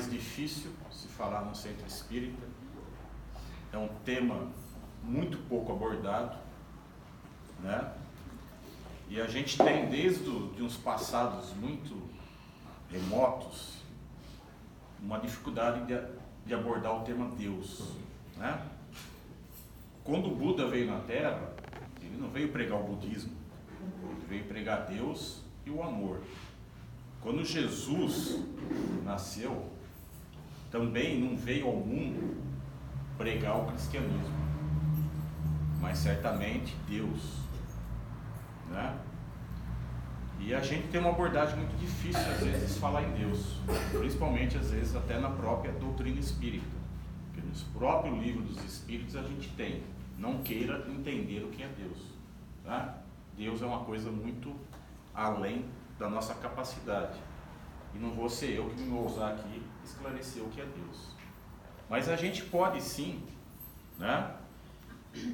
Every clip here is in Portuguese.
mais difícil se falar no centro espírita, é um tema muito pouco abordado, né? E a gente tem desde de uns passados muito remotos uma dificuldade de abordar o tema Deus, né? Quando o Buda veio na Terra, ele não veio pregar o budismo, ele veio pregar Deus e o amor. Quando Jesus nasceu, também não veio ao mundo pregar o cristianismo, mas certamente Deus, né? E a gente tem uma abordagem muito difícil às vezes falar em Deus, principalmente às vezes até na própria doutrina espírita, porque no próprio livro dos Espíritos a gente tem: não queira entender o que é Deus, tá? Deus é uma coisa muito além da nossa capacidade, e não vou ser eu que vou usar aqui esclarecer o que é Deus, mas a gente pode sim, né,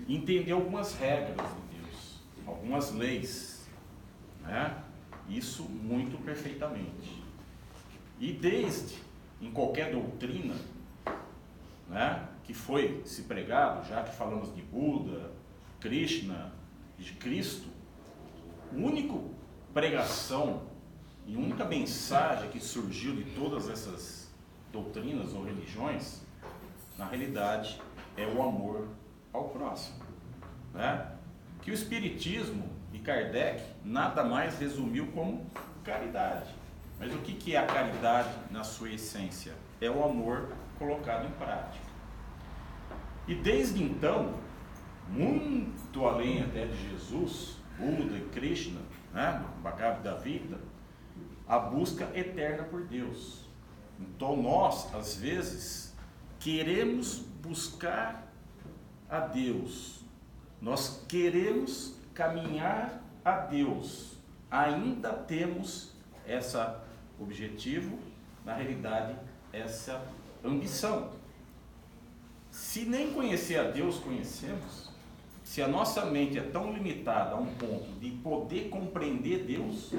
entender algumas regras de Deus, algumas leis, né? Isso muito perfeitamente. E desde, em qualquer doutrina, né, que foi se pregado, já que falamos de Buda, Krishna, de Cristo, a única pregação e a única mensagem que surgiu de todas essas doutrinas ou religiões, na realidade, é o amor ao próximo, né? Que o Espiritismo e Kardec nada mais resumiu como caridade. Mas o que é a caridade na sua essência? É o amor colocado em prática. E desde então, muito além até de Jesus, Buda e Krishna, né, Bhagavad Gita, a busca eterna por Deus. Então nós, às vezes, queremos buscar a Deus, nós queremos caminhar a Deus, ainda temos esse objetivo, na realidade, essa ambição. Se nem conhecer a Deus conhecemos, se a nossa mente é tão limitada a um ponto de poder compreender Deus,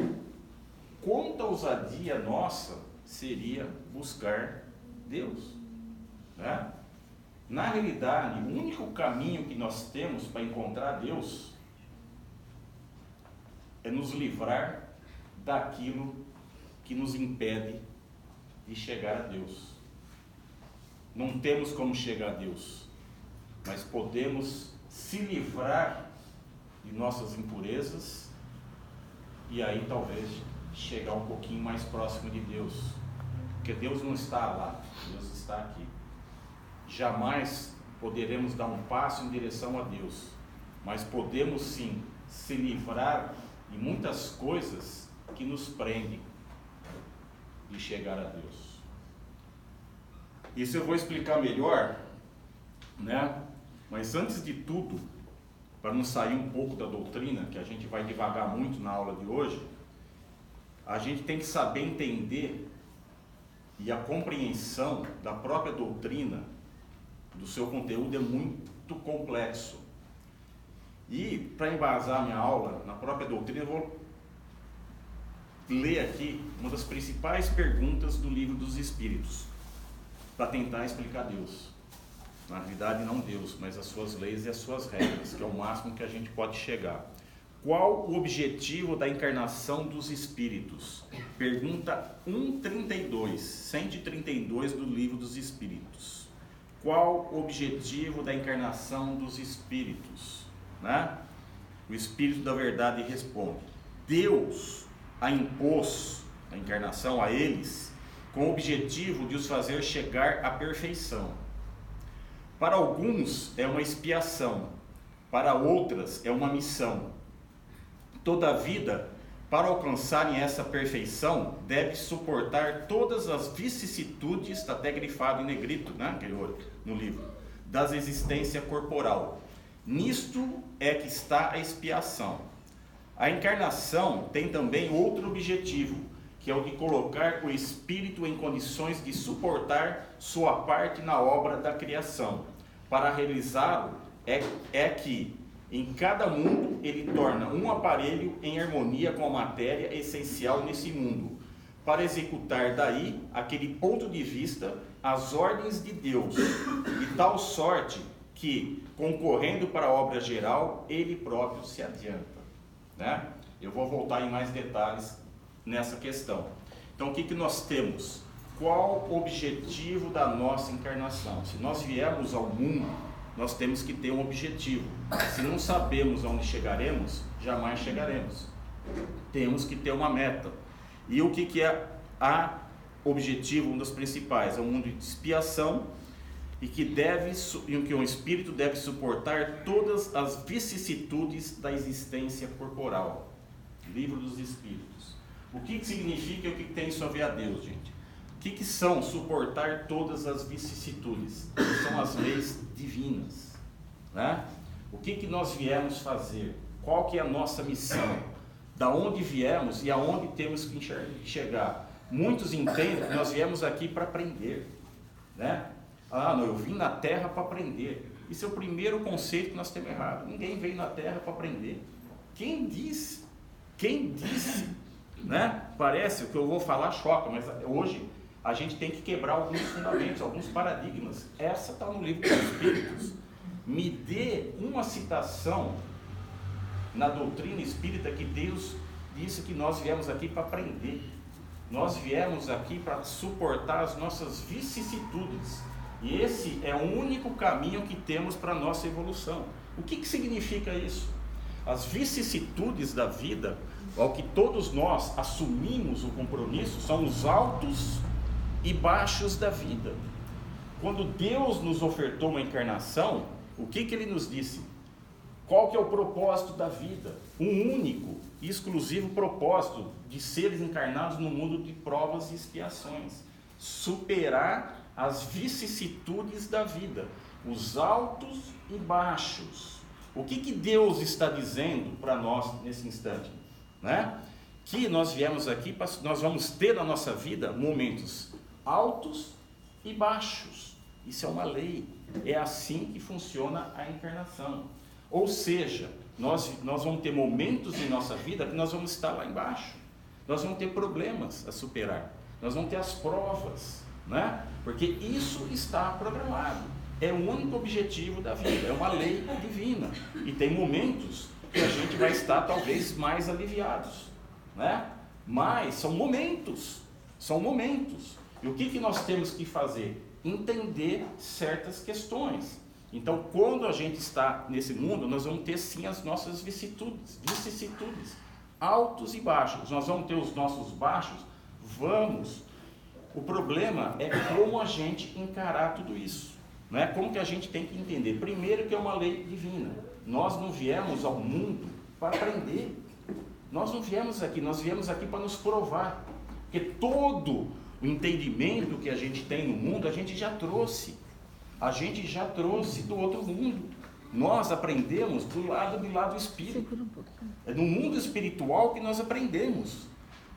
quanta ousadia nossa seria buscar Deus, né? Na realidade, o único caminho que nós temos para encontrar Deus é nos livrar daquilo que nos impede de chegar a Deus. Não temos como chegar a Deus, mas podemos se livrar de nossas impurezas e aí talvez chegar um pouquinho mais próximo de Deus, porque Deus não está lá, Deus está aqui. Jamais poderemos dar um passo em direção a Deus, mas podemos sim se livrar de muitas coisas que nos prendem de chegar a Deus. Isso eu vou explicar melhor, né? Mas antes de tudo, para não sair um pouco da doutrina, que a gente vai devagar muito na aula de hoje, a gente tem que saber entender, e a compreensão da própria doutrina, do seu conteúdo é muito complexo. E para embasar minha aula na própria doutrina, eu vou ler aqui uma das principais perguntas do Livro dos Espíritos, para tentar explicar Deus. Na realidade não Deus, mas as suas leis e as suas regras, que é o máximo que a gente pode chegar. Qual o objetivo da encarnação dos espíritos? Pergunta 132 do Livro dos Espíritos. Qual o objetivo da encarnação dos espíritos? Né? O Espírito da Verdade responde: Deus a impôs a encarnação a eles com o objetivo de os fazer chegar à perfeição. Para alguns é uma expiação, para outras é uma missão. Toda a vida, para alcançarem essa perfeição, deve suportar todas as vicissitudes, está até grifado em negrito, né, no livro, das existência corporal. Nisto é que está a expiação. A encarnação tem também outro objetivo, que é o de colocar o espírito em condições de suportar sua parte na obra da criação. Para realizá-lo é que em cada mundo ele torna um aparelho em harmonia com a matéria essencial nesse mundo, para executar daí aquele ponto de vista as ordens de Deus, de tal sorte que, concorrendo para a obra geral, ele próprio se adianta, né? Eu vou voltar em mais detalhes nessa questão. Então, o que nós temos? Qual o objetivo da nossa encarnação? Se nós viemos ao mundo, nós temos que ter um objetivo. Se não sabemos aonde chegaremos, jamais chegaremos. Temos que ter uma meta. E o que é a objetivo, um dos principais? É um mundo de expiação e que o espírito deve suportar todas as vicissitudes da existência corporal. Livro dos Espíritos. O que significa e o que tem isso a ver a Deus, gente? O que são suportar todas as vicissitudes? São as leis divinas, né? O que nós viemos fazer? Qual que é a nossa missão? Da onde viemos e aonde temos que chegar? Muitos entendem que nós viemos aqui para aprender, né? Ah, não, eu vim na Terra para aprender. Isso é o primeiro conceito que nós temos errado. Ninguém veio na Terra para aprender. Quem disse? Quem disse? Né? Parece, o que eu vou falar choca, mas hoje a gente tem que quebrar alguns fundamentos, alguns paradigmas. Essa está no Livro dos Espíritos. Me dê uma citação na doutrina espírita que Deus disse que nós viemos aqui para aprender. Nós viemos aqui para suportar as nossas vicissitudes. E esse é o único caminho que temos para a nossa evolução. O que significa isso? As vicissitudes da vida, ao que todos nós assumimos o compromisso, são os altos e baixos da vida. Quando Deus nos ofertou uma encarnação, o que Ele nos disse? Qual que é o propósito da vida? Um único e exclusivo propósito de seres encarnados no mundo de provas e expiações. Superar as vicissitudes da vida, os altos e baixos. O que Deus está dizendo para nós nesse instante? Né? Que nós viemos aqui, nós vamos ter na nossa vida momentos altos e baixos. Isso é uma lei. É assim que funciona a encarnação. Ou seja, nós vamos ter momentos em nossa vida que nós vamos estar lá embaixo. Nós vamos ter problemas a superar. Nós vamos ter as provas, né? Porque isso está programado. É o único objetivo da vida. É uma lei divina. E tem momentos que a gente vai estar talvez mais aliviados, né? Mas são momentos. São momentos. E o que nós temos que fazer? Entender certas questões. Então, quando a gente está nesse mundo, nós vamos ter sim as nossas vicissitudes, altos e baixos. Nós vamos ter os nossos baixos? Vamos. O problema é como a gente encarar tudo isso, né? Como que a gente tem que entender? Primeiro que é uma lei divina. Nós não viemos ao mundo para aprender. Nós não viemos aqui, nós viemos aqui para nos provar. Porque todo o entendimento que a gente tem no mundo, a gente já trouxe. A gente já trouxe do outro mundo. Nós aprendemos do lado espírita. É no mundo espiritual que nós aprendemos.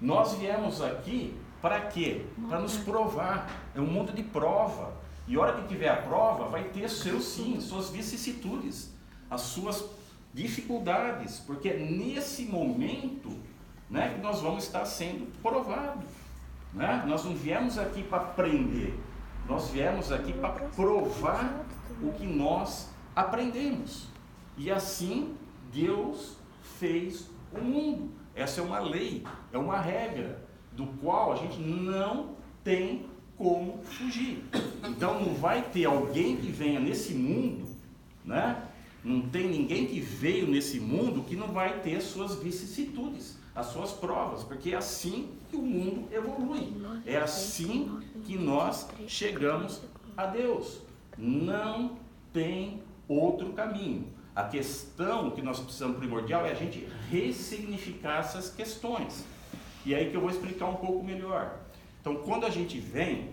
Nós viemos aqui para quê? Para nos provar. É um mundo de prova. E a hora que tiver a prova, vai ter suas vicissitudes, as suas dificuldades, porque é nesse momento, né, que nós vamos estar sendo provados, né? Nós não viemos aqui para aprender. Nós viemos aqui para provar o que nós aprendemos. E assim Deus fez o mundo. Essa é uma lei, é uma regra, do qual a gente não tem como fugir. Então não vai ter alguém que venha nesse mundo, né? Não tem ninguém que veio nesse mundo que não vai ter as suas vicissitudes, as suas provas, porque é assim que o mundo evolui. É assim que nós chegamos a Deus. Não tem outro caminho. A questão que nós precisamos primordial é a gente ressignificar essas questões. E aí que eu vou explicar um pouco melhor. Então, quando a gente vem,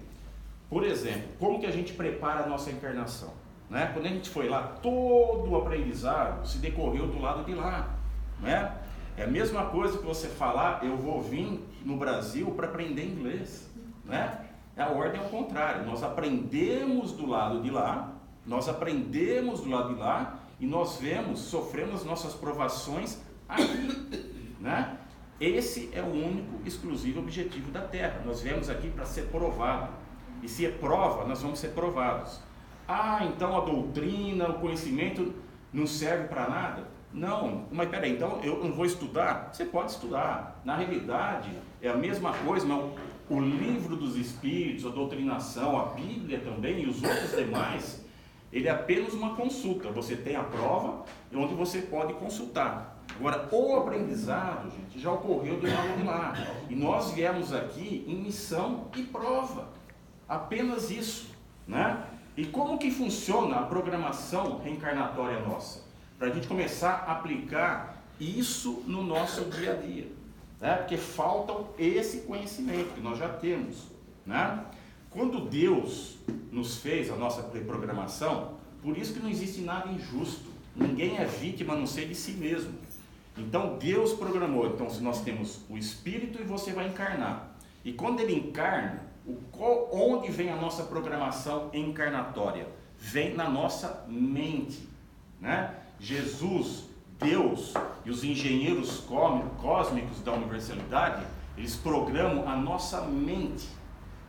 por exemplo, como que a gente prepara a nossa encarnação? Né? Quando a gente foi lá, todo o aprendizado se decorreu do lado de lá, né? É a mesma coisa que você falar, eu vou vir no Brasil para aprender inglês, né? A ordem é o contrário. Nós aprendemos do lado de lá, e nós sofremos nossas provações aqui, né? Esse é o único, exclusivo objetivo da Terra. Nós viemos aqui para ser provado. E se é prova, nós vamos ser provados. Ah, então a doutrina, o conhecimento não serve para nada? Não, mas peraí, então eu não vou estudar? Você pode estudar. Na realidade, é a mesma coisa, mas o livro dos Espíritos, a doutrinação, a Bíblia também e os outros demais, ele é apenas uma consulta. Você tem a prova onde você pode consultar. Agora, o aprendizado, gente, já ocorreu do lado de lá. E nós viemos aqui em missão e prova. Apenas isso, né? E como que funciona a programação reencarnatória nossa? Para a gente começar a aplicar isso no nosso dia a dia, né? Porque falta esse conhecimento que nós já temos, né? Quando Deus nos fez a nossa programação, por isso que não existe nada injusto. Ninguém é vítima a não ser de si mesmo. Então Deus programou. Então se nós temos o espírito e você vai encarnar. E quando ele encarna, onde vem a nossa programação encarnatória? Vem na nossa mente, né? Jesus, Deus e os engenheiros cósmicos da universalidade, eles programam a nossa mente.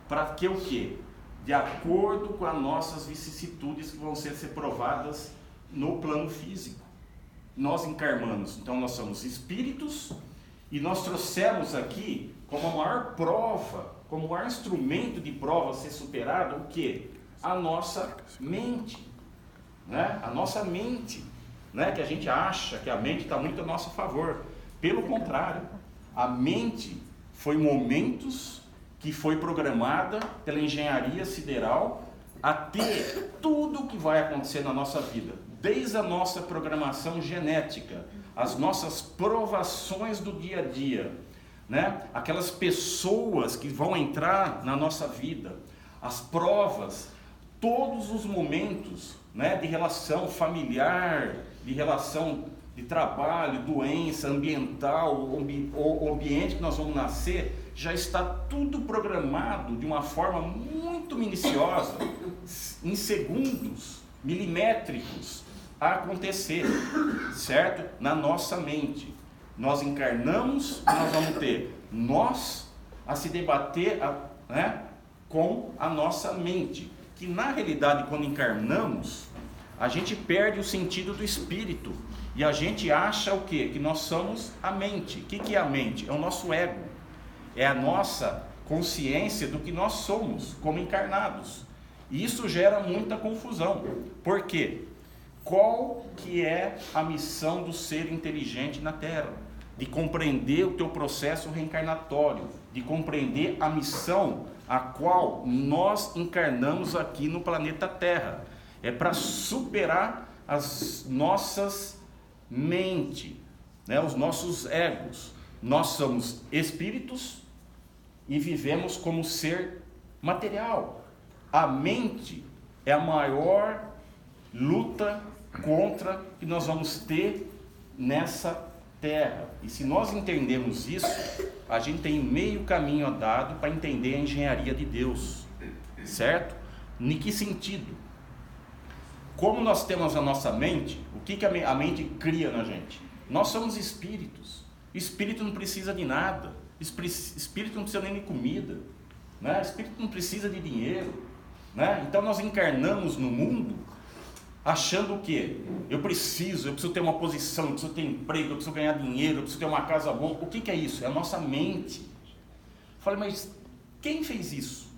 Para que o quê? De acordo com as nossas vicissitudes que vão ser provadas no plano físico. Nós encarnamos, então nós somos espíritos e nós trouxemos aqui como a maior prova, como o maior instrumento de prova a ser superado, o quê? A nossa mente, né? A nossa mente, né? Que a gente acha que a mente está muito a nosso favor. Pelo contrário, a mente foi momentos que foi programada pela engenharia sideral a ter tudo o que vai acontecer na nossa vida, desde a nossa programação genética, as nossas provações do dia a dia, né? Aquelas pessoas que vão entrar na nossa vida, as provas, todos os momentos, né? De relação familiar, de relação de trabalho, doença, ambiental, o ambiente que nós vamos nascer, já está tudo programado de uma forma muito minuciosa, em segundos, milimétricos, a acontecer, certo? Na nossa mente. Nós encarnamos, nós vamos ter nós a se debater, né, com a nossa mente, que na realidade quando encarnamos, a gente perde o sentido do espírito, e a gente acha o quê? Que nós somos a mente. O que é a mente? É o nosso ego, é a nossa consciência do que nós somos como encarnados, e isso gera muita confusão. Por quê? Qual que é a missão do ser inteligente na Terra? De compreender o teu processo reencarnatório, de compreender a missão a qual nós encarnamos aqui no planeta Terra. É para superar as nossas mentes, né, os nossos egos. Nós somos espíritos e vivemos como ser material. A mente é a maior luta contra que nós vamos ter nessa Terra. E se nós entendemos isso, a gente tem meio caminho andado para entender a engenharia de Deus, certo? Em que sentido? Como nós temos a nossa mente, o que a mente cria na gente? Nós somos espíritos. Espírito não precisa de nada. Espírito não precisa nem de comida, né? Espírito não precisa de dinheiro, né? Então nós encarnamos no mundo achando o quê? Eu preciso ter uma posição, eu preciso ter emprego, eu preciso ganhar dinheiro, eu preciso ter uma casa boa. O que é isso? É a nossa mente. Falei, mas quem fez isso?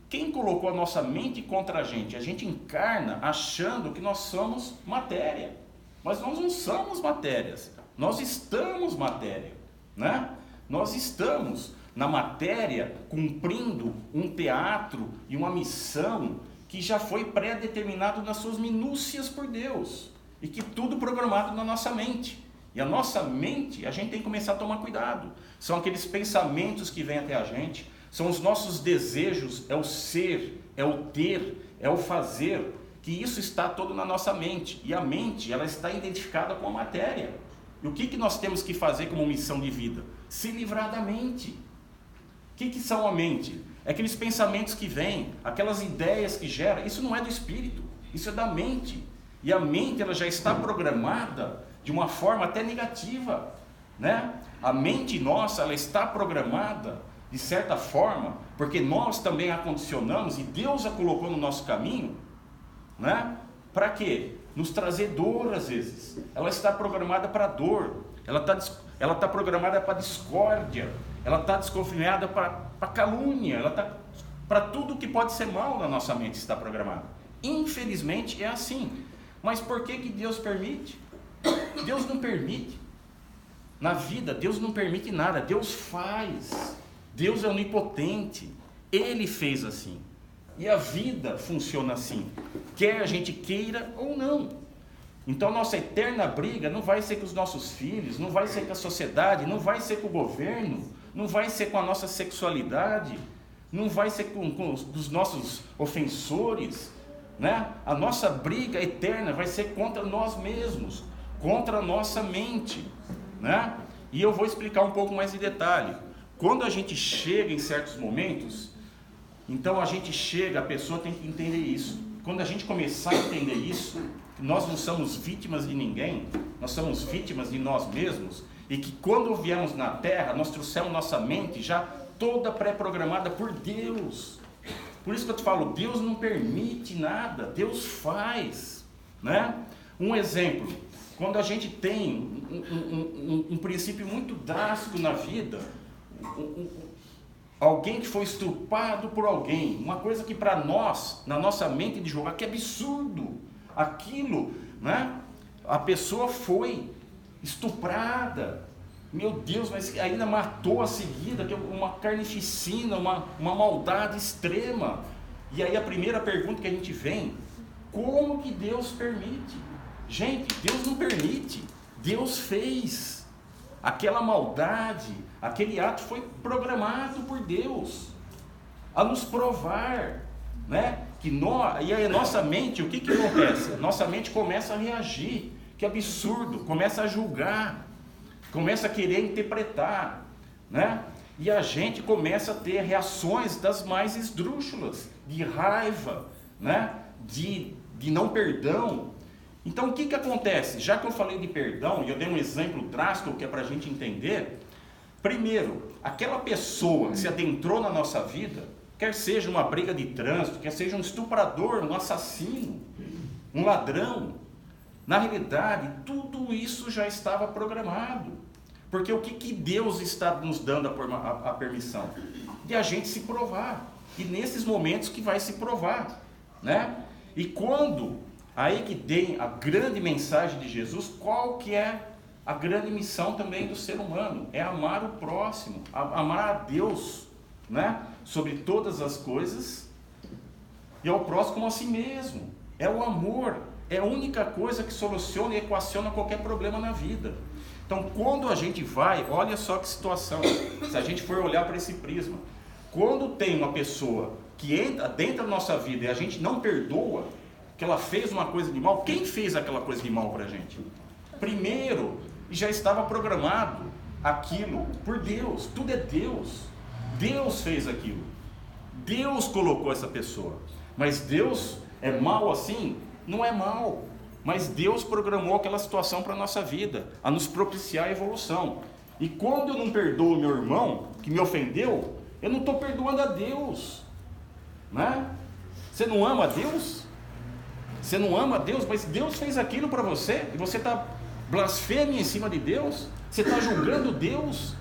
Quem colocou a nossa mente contra a gente? A gente encarna achando que nós somos matéria, mas nós não somos matérias, nós estamos matéria, né? Nós estamos na matéria cumprindo um teatro e uma missão que já foi pré-determinado nas suas minúcias por Deus, e que tudo programado na nossa mente. E a nossa mente, a gente tem que começar a tomar cuidado. São aqueles pensamentos que vêm até a gente, são os nossos desejos, é o ser, é o ter, é o fazer, que isso está todo na nossa mente. E a mente, ela está identificada com a matéria. E o que nós temos que fazer como missão de vida? Se livrar da mente. O que são a mente? É aqueles pensamentos que vêm, aquelas ideias que geram. Isso não é do espírito, isso é da mente. E a mente, ela já está programada de uma forma até negativa. né? A mente nossa, ela está programada, de certa forma, porque nós também a condicionamos e Deus a colocou no nosso caminho, né? Para quê? Nos trazer dor às vezes. Ela está programada para dor, ela está programada para discórdia, ela está desconfinada para calúnia, ela está para tudo que pode ser mal na nossa mente está programada. Infelizmente é assim. Mas por que Deus permite? Deus não permite. Na vida, Deus não permite nada, Deus faz. Deus é onipotente, Ele fez assim. E a vida funciona assim, quer a gente queira ou não. Então nossa eterna briga não vai ser com os nossos filhos, não vai ser com a sociedade, não vai ser com o governo, não vai ser com a nossa sexualidade, não vai ser com os nossos ofensores, né? A nossa briga eterna vai ser contra nós mesmos, contra a nossa mente, né? E eu vou explicar um pouco mais em detalhe. Quando a gente chega em certos momentos, então a pessoa tem que entender isso. Quando a gente começar a entender isso, que nós não somos vítimas de ninguém, nós somos vítimas de nós mesmos, e que quando viemos na Terra, nós trouxemos nossa mente já toda pré-programada por Deus. Por isso que eu te falo, Deus não permite nada, Deus faz, né? Um exemplo, quando a gente tem um princípio muito drástico na vida, alguém que foi estuprado por alguém, uma coisa que para nós, na nossa mente de jogar, que absurdo, aquilo, né? A pessoa foi estuprada, meu Deus, mas ainda matou a seguida, que é uma carnificina, uma maldade extrema. E aí a primeira pergunta que a gente vem, como que Deus permite? Gente, Deus não permite, Deus fez. Aquela maldade, aquele ato foi programado por Deus a nos provar, né? E aí a nossa mente, o que acontece? Nossa mente começa a reagir, que absurdo, começa a julgar, começa a querer interpretar, né? E a gente começa a ter reações das mais esdrúxulas, de raiva, né? De não perdão. Então o que acontece? Já que eu falei de perdão, e eu dei um exemplo drástico que é para a gente entender, primeiro, aquela pessoa que se adentrou na nossa vida, quer seja uma briga de trânsito, quer seja um estuprador, um assassino, um ladrão, na realidade, tudo isso já estava programado. Porque o que Deus está nos dando a permissão? De a gente se provar. E nesses momentos que vai se provar, né? E quando, aí que tem a grande mensagem de Jesus, qual que é a grande missão também do ser humano? É amar o próximo, amar a Deus, né? Sobre todas as coisas, e ao próximo como a si mesmo. É o amor. É a única coisa que soluciona e equaciona qualquer problema na vida. Então, quando a gente vai, olha só que situação, se a gente for olhar para esse prisma, quando tem uma pessoa que entra dentro da nossa vida e a gente não perdoa, que ela fez uma coisa de mal, quem fez aquela coisa de mal para a gente? Primeiro, já estava programado aquilo por Deus, tudo é Deus. Deus fez aquilo, Deus colocou essa pessoa, mas Deus é mal assim? Não é mal, mas Deus programou aquela situação para a nossa vida, a nos propiciar a evolução. E quando eu não perdoo o meu irmão, que me ofendeu, eu não estou perdoando a Deus, né? Você não ama a Deus? Você não ama a Deus, mas Deus fez aquilo para você, e você está blasfêmia em cima de Deus, você está julgando Deus,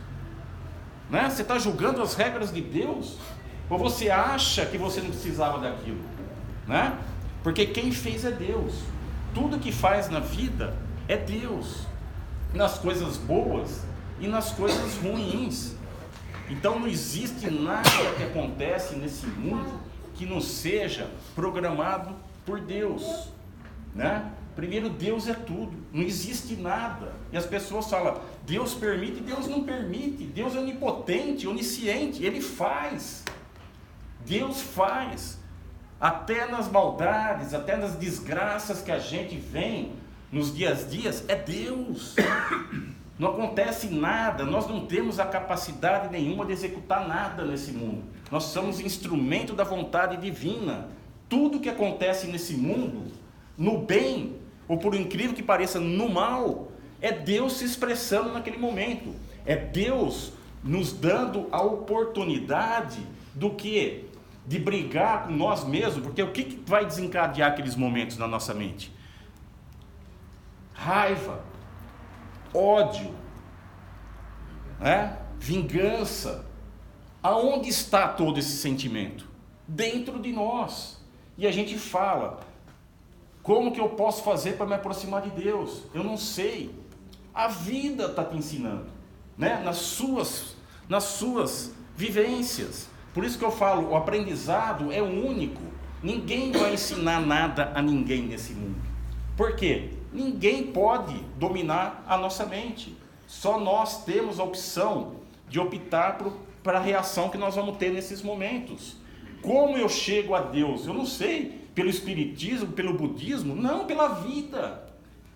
né? Você está julgando as regras de Deus, ou você acha que você não precisava daquilo, né? Porque quem fez é Deus. Tudo que faz na vida é Deus, nas coisas boas e nas coisas ruins. Então não existe nada que acontece nesse mundo que não seja programado por Deus, né? Primeiro, Deus é tudo, não existe nada. E as pessoas falam, Deus permite, Deus não permite. Deus é onipotente, onisciente, Ele faz. Deus faz. Até nas maldades, até nas desgraças que a gente vem nos dias a dias, é Deus. Não acontece nada, nós não temos a capacidade nenhuma de executar nada nesse mundo. Nós somos instrumento da vontade divina. Tudo que acontece nesse mundo, no bem, ou por incrível que pareça, no mal, É Deus se expressando naquele momento. É Deus nos dando a oportunidade do quê? De brigar com nós mesmos, porque o que vai desencadear aqueles momentos na nossa mente? Raiva, ódio, né? Vingança. Aonde está todo esse sentimento? Dentro de nós. E a gente fala, como que eu posso fazer para me aproximar de Deus? Eu não sei. A vida está te ensinando, né? Nas suas vivências. Por isso que eu falo, o aprendizado é único. Ninguém vai ensinar nada a ninguém nesse mundo. Por quê? Ninguém pode dominar a nossa mente. Só nós temos a opção de optar para a reação que nós vamos ter nesses momentos. Como eu chego a Deus? Eu não sei. Pelo Espiritismo, pelo Budismo? Não, pela vida.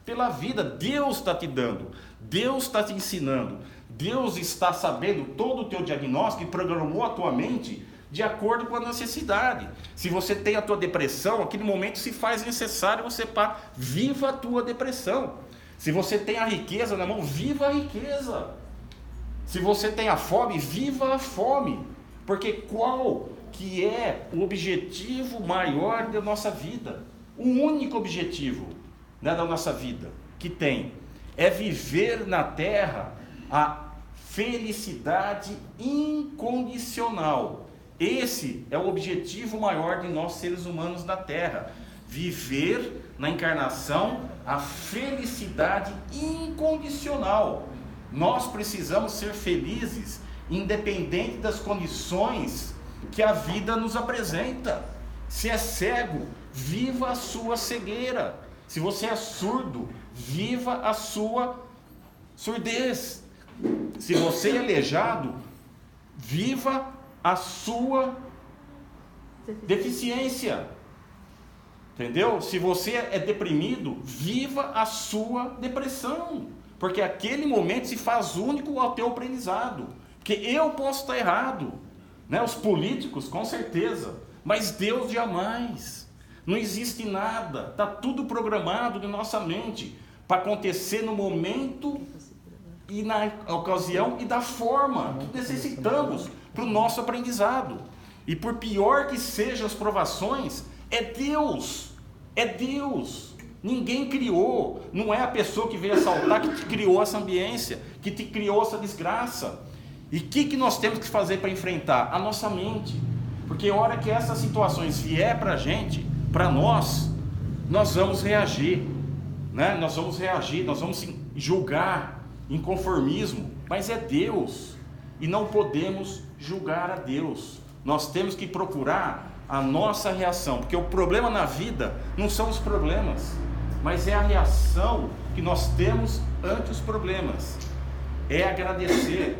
Pela vida. Deus está te dando. Deus está te ensinando. Deus está sabendo todo o teu diagnóstico e programou a tua mente de acordo com a necessidade. Se você tem a tua depressão, aquele momento se faz necessário você viva a tua depressão. Se você tem a riqueza na mão, viva a riqueza. Se você tem a fome, viva a fome. Porque qual que é o objetivo maior da nossa vida? O único objetivo, né, da nossa vida que tem é viver na terra a felicidade incondicional. Esse é o objetivo maior de nós seres humanos na terra. Viver na encarnação a felicidade incondicional. Nós precisamos ser felizes, independente das condições que a vida nos apresenta. Se é cego, viva a sua cegueira. Se você é surdo, viva a sua surdez. Se você é aleijado, viva a sua deficiência. Entendeu? Se você é deprimido, viva a sua depressão. Porque aquele momento se faz único ao teu aprendizado. Porque eu posso estar errado, né? Os políticos, com certeza. Mas Deus jamais. Não existe nada. Está tudo programado na nossa mente para acontecer no momento e na ocasião e da forma que necessitamos para o nosso aprendizado. E por pior que sejam as provações, é Deus. É Deus. Ninguém criou. Não é a pessoa que veio assaltar que te criou essa ambiência, que te criou essa desgraça. E o que nós temos que fazer para enfrentar? A nossa mente. Porque a hora que essas situações vier para a gente, para nós vamos reagir, né? Nós vamos reagir, nós vamos julgar inconformismo, mas é Deus, e não podemos julgar a Deus. Nós temos que procurar a nossa reação, porque o problema na vida não são os problemas, mas é a reação que nós temos ante os problemas. É agradecer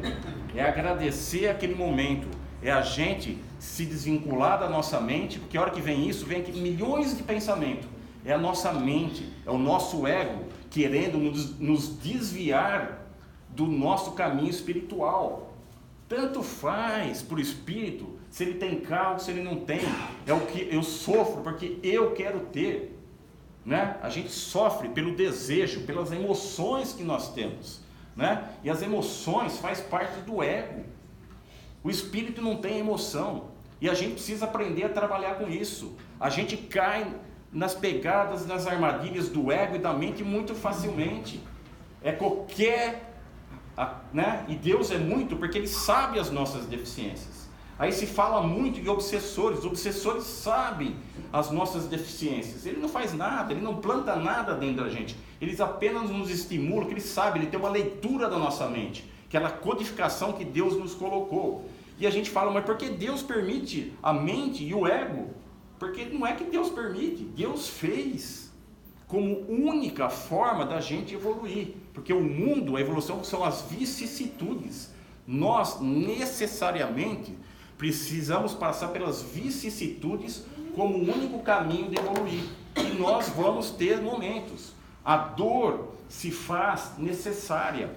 aquele momento, é a gente se desvincular da nossa mente, porque a hora que vem isso, vem aqui milhões de pensamentos. É a nossa mente, é o nosso ego querendo nos desviar do nosso caminho espiritual. Tanto faz para o espírito se ele tem carro, se ele não tem. É o que eu sofro porque eu quero ter, né? A gente sofre pelo desejo, pelas emoções que nós temos, né? E as emoções faz parte do ego. O espírito não tem emoção e a gente precisa aprender a trabalhar com isso. A gente cai nas pegadas, nas armadilhas do ego e da mente muito facilmente. É qualquer, né? E Deus é muito, porque Ele sabe as nossas deficiências. Aí se fala muito de obsessores. Os obsessores sabem as nossas deficiências. Ele não faz nada, ele não planta nada dentro da gente. Eles apenas nos estimulam, porque ele sabe, ele tem uma leitura da nossa mente, aquela codificação que Deus nos colocou. E a gente fala, mas por que Deus permite a mente e o ego? Porque não é que Deus permite, Deus fez como única forma da gente evoluir. Porque o mundo, a evolução, são as vicissitudes. Nós necessariamente precisamos passar pelas vicissitudes como o único caminho de evoluir. E nós vamos ter momentos. A dor se faz necessária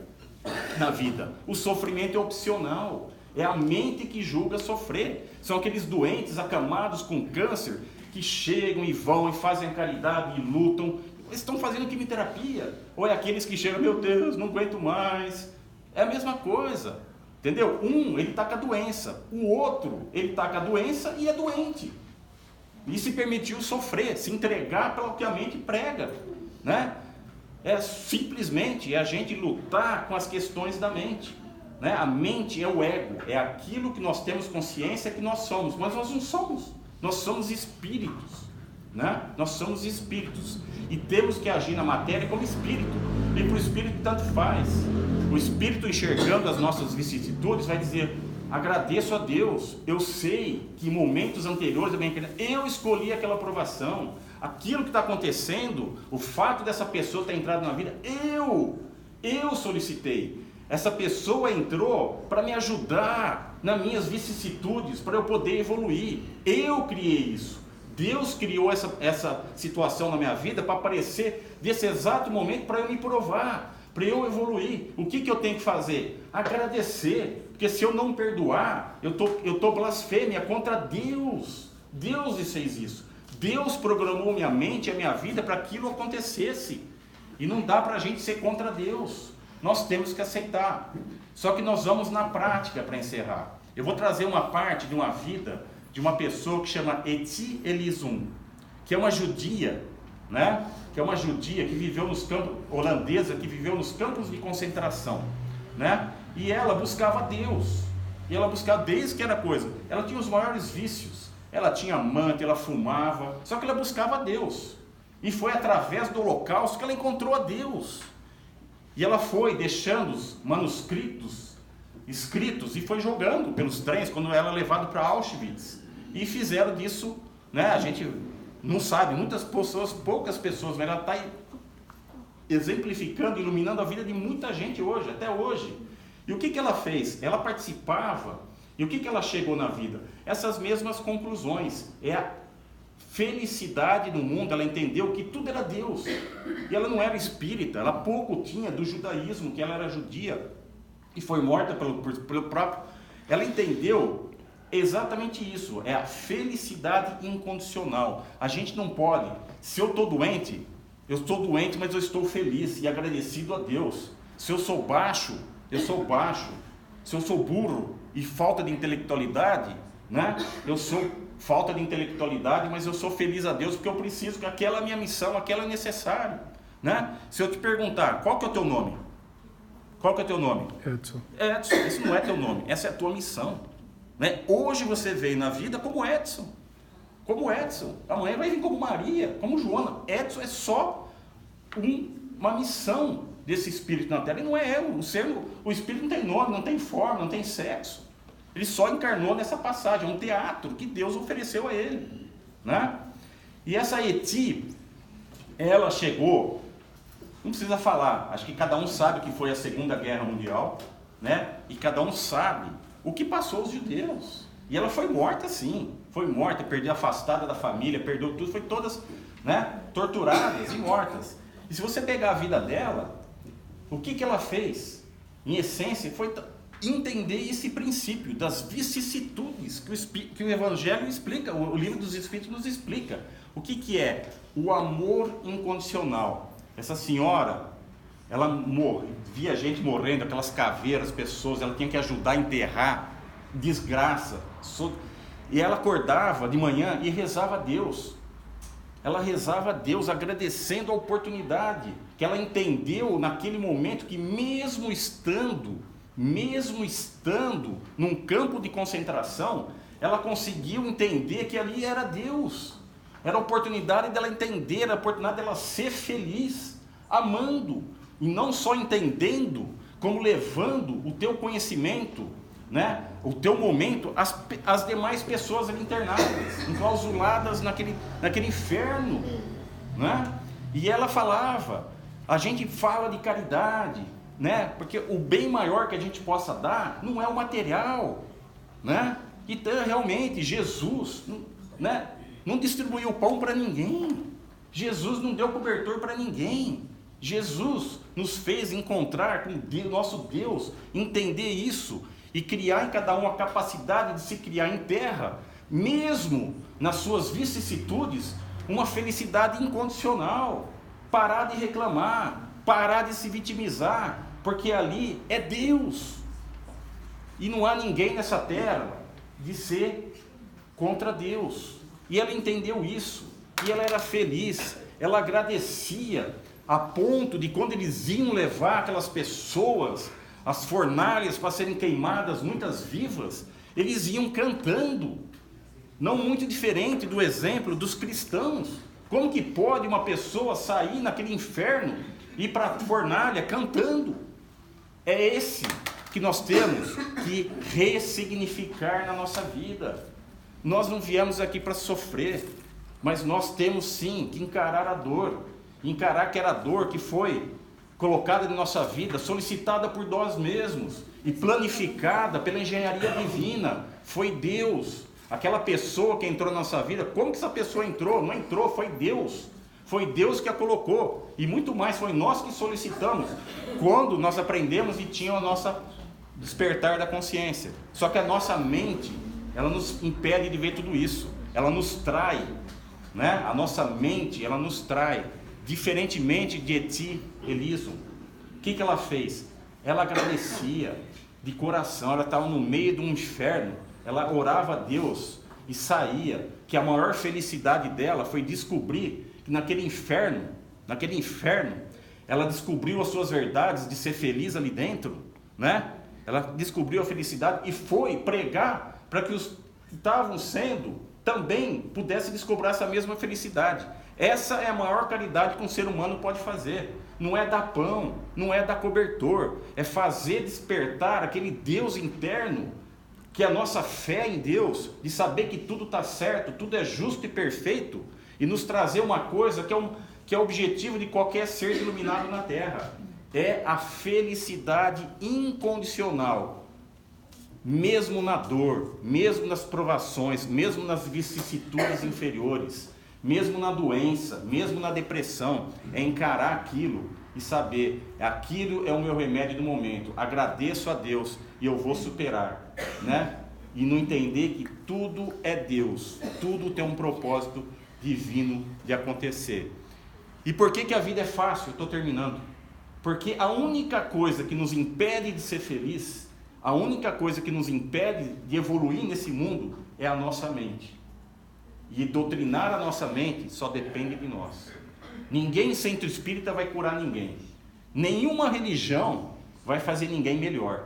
na vida. O sofrimento é opcional. É a mente que julga sofrer. São aqueles doentes acamados com câncer que chegam e vão e fazem a caridade e lutam. Eles estão fazendo quimioterapia. Ou é aqueles que chegam, meu Deus, não aguento mais. É a mesma coisa. Entendeu? Um, ele está com a doença. O outro, ele está com a doença e é doente. E se permitiu sofrer, se entregar pelo que a mente prega. Né? É simplesmente a gente lutar com as questões da mente. Né? A mente é o ego, é aquilo que nós temos consciência que nós somos, mas nós não somos, nós somos espíritos. Né? Nós somos espíritos e temos que agir na matéria como espírito, e para o espírito tanto faz. O espírito, enxergando as nossas vicissitudes, vai dizer: agradeço a Deus, eu sei que em momentos anteriores da minha vida eu escolhi aquela aprovação, aquilo que está acontecendo, o fato dessa pessoa ter entrado na vida, eu solicitei. Essa pessoa entrou para me ajudar nas minhas vicissitudes, para eu poder evoluir. Eu criei isso. Deus criou essa situação na minha vida para aparecer desse exato momento, para eu me provar, para eu evoluir. O que eu tenho que fazer? Agradecer. Porque se eu não perdoar, eu tô blasfêmia contra Deus. Deus fez isso. Deus programou minha mente e a minha vida para que aquilo acontecesse. E não dá para a gente ser contra Deus. Nós temos que aceitar. Só que nós vamos na prática para encerrar. Eu vou trazer uma parte de uma vida de uma pessoa que chama Etty Elisum, que é uma judia, né? Que é uma judia que viveu nos campos, holandesa, que viveu nos campos de concentração, né? E ela buscava Deus. E ela buscava desde que era coisa. Ela tinha os maiores vícios. Ela tinha amante, ela fumava, só que ela buscava Deus. E foi através do holocausto que ela encontrou a Deus. E ela foi deixando os manuscritos escritos e foi jogando pelos trens quando ela era levada para Auschwitz. E fizeram disso, né? A gente não sabe, muitas pessoas, poucas pessoas, mas ela está exemplificando, iluminando a vida de muita gente hoje, até hoje. E o que ela fez? Ela participava. E o que ela chegou na vida? Essas mesmas conclusões. É a felicidade no mundo. Ela entendeu que tudo era Deus. E ela não era espírita, ela pouco tinha do judaísmo, que ela era judia. E foi morta pelo próprio... Ela entendeu exatamente isso. É a felicidade incondicional. A gente não pode... Se eu estou doente, mas eu estou feliz e agradecido a Deus. Se eu sou baixo, eu sou baixo. Se eu sou burro e falta de intelectualidade, né? Eu sou falta de intelectualidade, mas eu sou feliz a Deus porque eu preciso, que aquela é a minha missão, aquela é necessário, né? Se eu te perguntar, qual que é o teu nome? Qual que é o teu nome? Edson. Edson, esse não é teu nome, essa é a tua missão, né? Hoje você veio na vida como Edson, amanhã vai vir como Maria, como Joana. Edson é só uma missão desse espírito na Terra, e não é eu, o espírito não tem nome, não tem forma, não tem sexo. Ele só encarnou nessa passagem, é um teatro que Deus ofereceu a ele, né? E essa Etty, ela chegou, não precisa falar, acho que cada um sabe o que foi a Segunda Guerra Mundial, né? E cada um sabe o que passou os judeus. E ela foi morta sim, foi morta, perdeu, afastada da família, perdeu tudo, foi todas, né, torturadas e mortas. E se você pegar a vida dela, o que ela fez? Em essência, foi entender esse princípio das vicissitudes que o Evangelho explica, o Livro dos Espíritos nos explica. O que é? O amor incondicional. Essa senhora, ela via gente morrendo, aquelas caveiras, pessoas, ela tinha que ajudar a enterrar, desgraça. E ela acordava de manhã e rezava a Deus. Ela rezava a Deus, agradecendo a oportunidade, que ela entendeu naquele momento que mesmo estando num campo de concentração, ela conseguiu entender que ali era Deus. Era a oportunidade dela entender, era a oportunidade dela ser feliz, amando, e não só entendendo, como levando o teu conhecimento, né? O teu momento, as demais pessoas ali internadas, enclausuladas naquele inferno, né? E ela falava, a gente fala de caridade, né? Porque o bem maior que a gente possa dar não é o material, né? Então realmente Jesus, né, não distribuiu pão para ninguém, Jesus não deu cobertor para ninguém. Jesus nos fez encontrar com Deus, nosso Deus, entender isso e criar em cada um a capacidade de se criar em terra, mesmo nas suas vicissitudes, uma felicidade incondicional. parar de reclamar, parar de se vitimizar, porque ali é Deus. E não há ninguém nessa terra de ser contra Deus. E ela entendeu isso, e ela era feliz, ela agradecia, a ponto de quando eles iam levar aquelas pessoas, as fornalhas para serem queimadas, muitas vivas, eles iam cantando. Não muito diferente do exemplo dos cristãos. Como que pode uma pessoa sair naquele inferno e ir para a fornalha cantando? É esse que nós temos que ressignificar na nossa vida. Nós não viemos aqui para sofrer, mas nós temos sim que encarar a dor, encarar aquela dor que foi colocada em nossa vida, solicitada por nós mesmos e planificada pela engenharia divina. Foi Deus, aquela pessoa que entrou na nossa vida. Como que essa pessoa entrou? Não entrou, foi Deus. Foi Deus que a colocou, e muito mais, foi nós que solicitamos, quando nós aprendemos e tínhamos a nossa despertar da consciência. Só que a nossa mente, ela nos impede de ver tudo isso, ela nos trai, né? A nossa mente, ela nos trai, diferentemente de Eti Elison. O que ela fez? Ela agradecia de coração, ela estava no meio de um inferno, ela orava a Deus e saía, que a maior felicidade dela foi descobrir que naquele inferno, ela descobriu as suas verdades de ser feliz ali dentro, né? Ela descobriu a felicidade e foi pregar para que os que estavam sendo também pudessem descobrir essa mesma felicidade. Essa é a maior caridade que um ser humano pode fazer. Não é dar pão, não é dar cobertor, é fazer despertar aquele Deus interno, que é a nossa fé em Deus, de saber que tudo está certo, tudo é justo e perfeito, e nos trazer uma coisa que é o objetivo de qualquer ser iluminado na Terra. É a felicidade incondicional, mesmo na dor, mesmo nas provações, mesmo nas vicissitudes inferiores, mesmo na doença, mesmo na depressão. É encarar aquilo e saber, aquilo é o meu remédio do momento, agradeço a Deus e eu vou superar, né? E não entender que tudo é Deus, tudo tem um propósito divino de acontecer. E por que a vida é fácil? Eu estou terminando. Porque a única coisa que nos impede de ser feliz, a única coisa que nos impede de evoluir nesse mundo é a nossa mente. E doutrinar a nossa mente só depende de nós. Ninguém centro espírita vai curar ninguém. Nenhuma religião vai fazer ninguém melhor.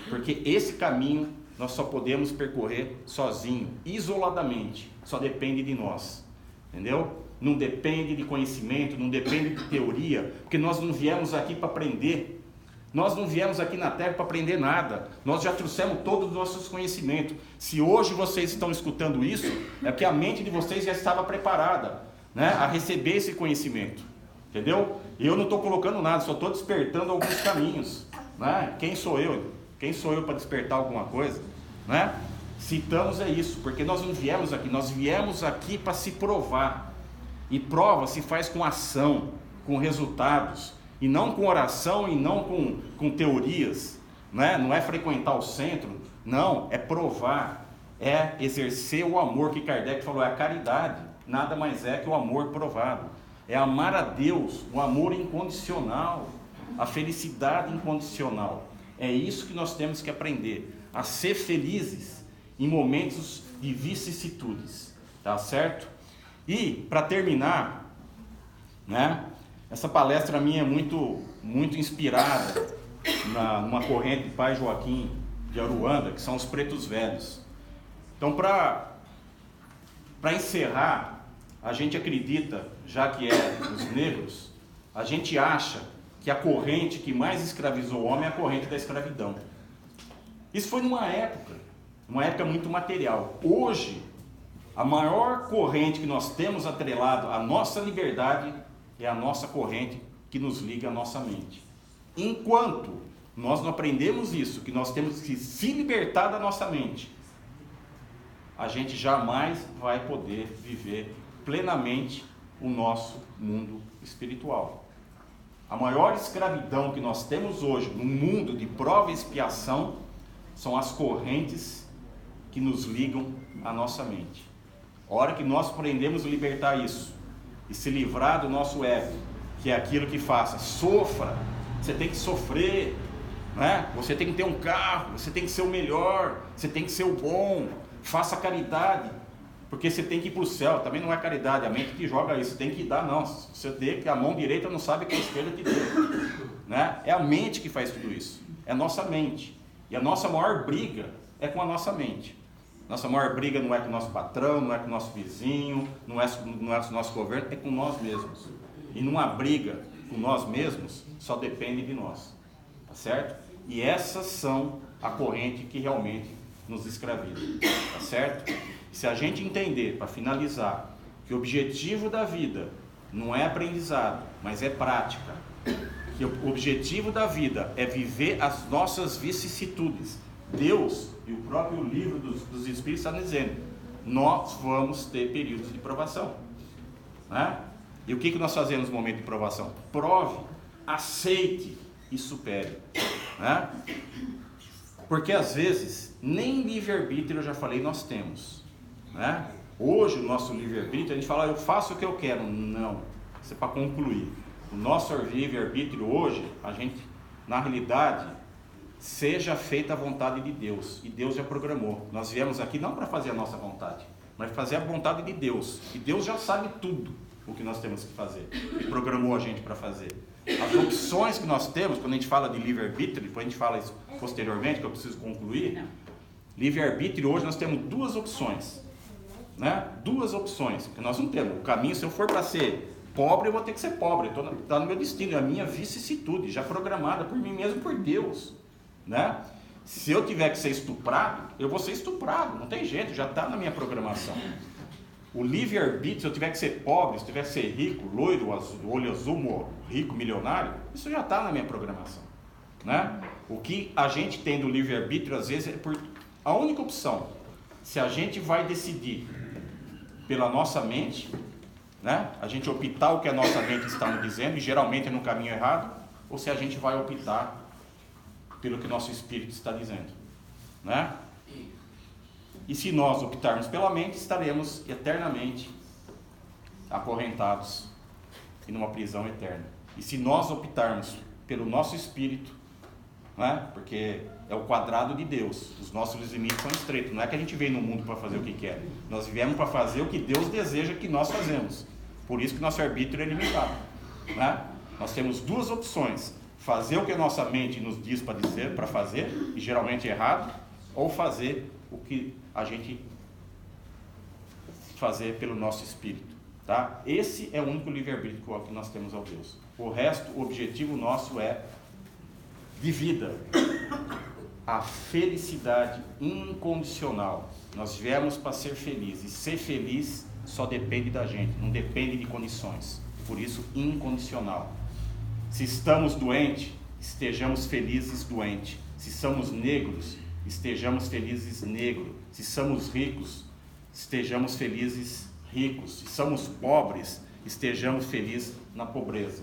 Porque esse caminho nós só podemos percorrer sozinho, isoladamente. Só depende de nós. Entendeu? Não depende de conhecimento, não depende de teoria, porque nós não viemos aqui para aprender. Nós não viemos aqui na Terra para aprender nada. Nós já trouxemos todos os nossos conhecimentos. Se hoje vocês estão escutando isso, é porque a mente de vocês já estava preparada, né, a receber esse conhecimento. Entendeu? Eu não estou colocando nada, só estou despertando alguns caminhos, né? Quem sou eu? Quem sou eu para despertar alguma coisa? Né? Citamos é isso, porque nós não viemos aqui, nós viemos aqui para se provar. E prova se faz com ação, com resultados, e não com oração e não com teorias, né? Não é frequentar o centro, não, é provar, é exercer o amor que Kardec falou, é a caridade, nada mais é que o amor provado, é amar a Deus, o amor incondicional, a felicidade incondicional. É isso que nós temos que aprender, a ser felizes em momentos de vicissitudes, tá certo? E, para terminar, né, essa palestra minha é muito inspirada numa corrente de Pai Joaquim de Aruanda, que são os pretos velhos. Então, para encerrar, a gente acredita, já que é os negros, a gente acha que a corrente que mais escravizou o homem é a corrente da escravidão. Isso foi numa época muito material. Hoje, a maior corrente que nós temos atrelado à nossa liberdade é a nossa corrente que nos liga à nossa mente. Enquanto nós não aprendemos isso, que nós temos que se libertar da nossa mente, a gente jamais vai poder viver plenamente o nosso mundo espiritual. A maior escravidão que nós temos hoje no mundo de prova e expiação são as correntes que nos ligam à nossa mente. A hora que nós aprendemos a libertar isso e se livrar do nosso ego, que é aquilo que faça, sofra, você tem que sofrer, né? Você tem que ter um carro, você tem que ser o melhor, você tem que ser o bom, faça caridade, porque você tem que ir para o céu. Também não é caridade, a mente que joga isso, você tem que dar, não, você tem que a mão direita não sabe que a esquerda te deu, né? É a mente que faz tudo isso, é a nossa mente, e a nossa maior briga é com a nossa mente. Nossa maior briga não é com o nosso patrão, não é com o nosso vizinho, não é com o nosso governo, é com nós mesmos. E numa briga com nós mesmos, só depende de nós, tá certo? E essas são a corrente que realmente nos escraviza, tá certo? Se a gente entender, para finalizar, que o objetivo da vida não é aprendizado, mas é prática, que o objetivo da vida é viver as nossas vicissitudes. Deus e o próprio livro dos Espíritos está dizendo, nós vamos ter períodos de provação, né? E o que nós fazemos no momento de provação? Prove, aceite e supere, né? Porque às vezes nem livre-arbítrio, eu já falei, nós temos, né? Hoje o nosso livre-arbítrio, a gente fala, eu faço o que eu quero. Não, isso é para concluir. O nosso livre-arbítrio hoje, a gente, na realidade, seja feita a vontade de Deus, e Deus já programou. Nós viemos aqui não para fazer a nossa vontade, mas fazer a vontade de Deus, e Deus já sabe tudo o que nós temos que fazer, e programou a gente para fazer. As opções que nós temos, quando a gente fala de livre-arbítrio, depois a gente fala isso posteriormente, que eu preciso concluir. Livre-arbítrio, hoje nós temos duas opções, né? Duas opções, que nós não temos. O caminho, se eu for para ser pobre, eu vou ter que ser pobre, está no meu destino, é a minha vicissitude, já programada por mim mesmo, por Deus, né? Se eu tiver que ser estuprado, eu vou ser estuprado, não tem jeito, já está na minha programação. O livre-arbítrio, se eu tiver que ser pobre, se eu tiver que ser rico, loiro, olho azul, rico, milionário, isso já está na minha programação, né? O que a gente tem do livre-arbítrio, às vezes, é por a única opção, se a gente vai decidir pela nossa mente, né? A gente optar o que a nossa mente está nos dizendo, e geralmente é no caminho errado, ou se a gente vai optar pelo que nosso espírito está dizendo, né? E se nós optarmos pela mente, estaremos eternamente acorrentados e numa prisão eterna. E se nós optarmos pelo nosso espírito, né? Porque é o quadrado de Deus, os nossos limites são estreitos, não é que a gente veio no mundo para fazer o que quer, nós viemos para fazer o que Deus deseja que nós fazemos, por isso que nosso arbítrio é limitado, né? Nós temos duas opções, fazer o que a nossa mente nos diz para dizer, para fazer, e geralmente é errado, ou fazer o que a gente fazer pelo nosso espírito, tá? Esse é o único livre-arbítrio que nós temos ao Deus. O resto, o objetivo nosso é de vida, a felicidade incondicional. Nós viemos para ser felizes, e ser feliz só depende da gente, não depende de condições, por isso incondicional. Se estamos doentes, estejamos felizes doentes. Se somos negros, estejamos felizes negros. Se somos ricos, estejamos felizes ricos. Se somos pobres, estejamos felizes na pobreza.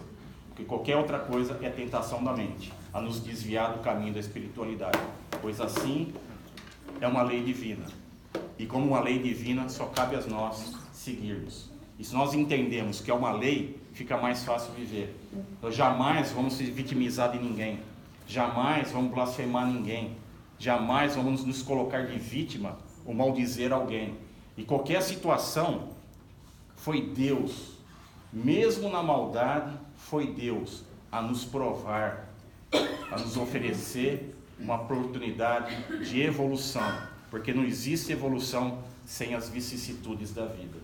Porque qualquer outra coisa é tentação da mente, a nos desviar do caminho da espiritualidade. Pois assim é uma lei divina. E como uma lei divina, só cabe a nós seguirmos. E se nós entendemos que é uma lei, fica mais fácil viver. Nós jamais vamos se vitimizar de ninguém. Jamais vamos blasfemar ninguém. Jamais vamos nos colocar de vítima ou maldizer alguém. E qualquer situação, foi Deus, mesmo na maldade, foi Deus a nos provar, a nos oferecer uma oportunidade de evolução, porque não existe evolução sem as vicissitudes da vida.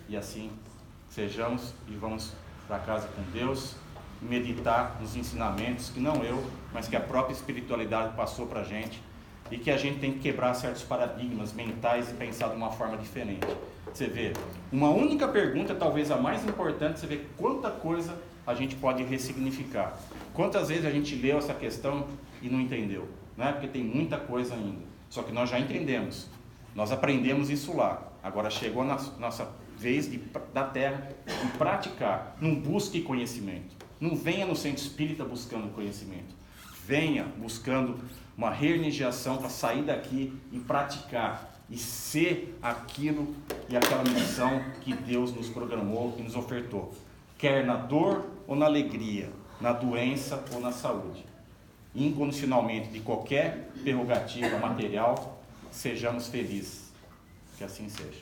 E assim, sejamos e vamos para casa com Deus, meditar nos ensinamentos que não eu, mas que a própria espiritualidade passou para a gente, e que a gente tem que quebrar certos paradigmas mentais e pensar de uma forma diferente. Você vê, uma única pergunta, talvez a mais importante, você vê quanta coisa a gente pode ressignificar. Quantas vezes a gente leu essa questão e não entendeu, né? Porque tem muita coisa ainda. Só que nós já entendemos, nós aprendemos isso lá. Agora chegou a nossa vez da Terra de praticar. Não busque conhecimento. Não venha no centro espírita buscando conhecimento. Venha buscando uma reenergiação para sair daqui e praticar e ser aquilo e aquela missão que Deus nos programou e nos ofertou. quer na dor ou na alegria, na doença ou na saúde. Incondicionalmente de qualquer prerrogativa material, sejamos felizes. Que assim seja.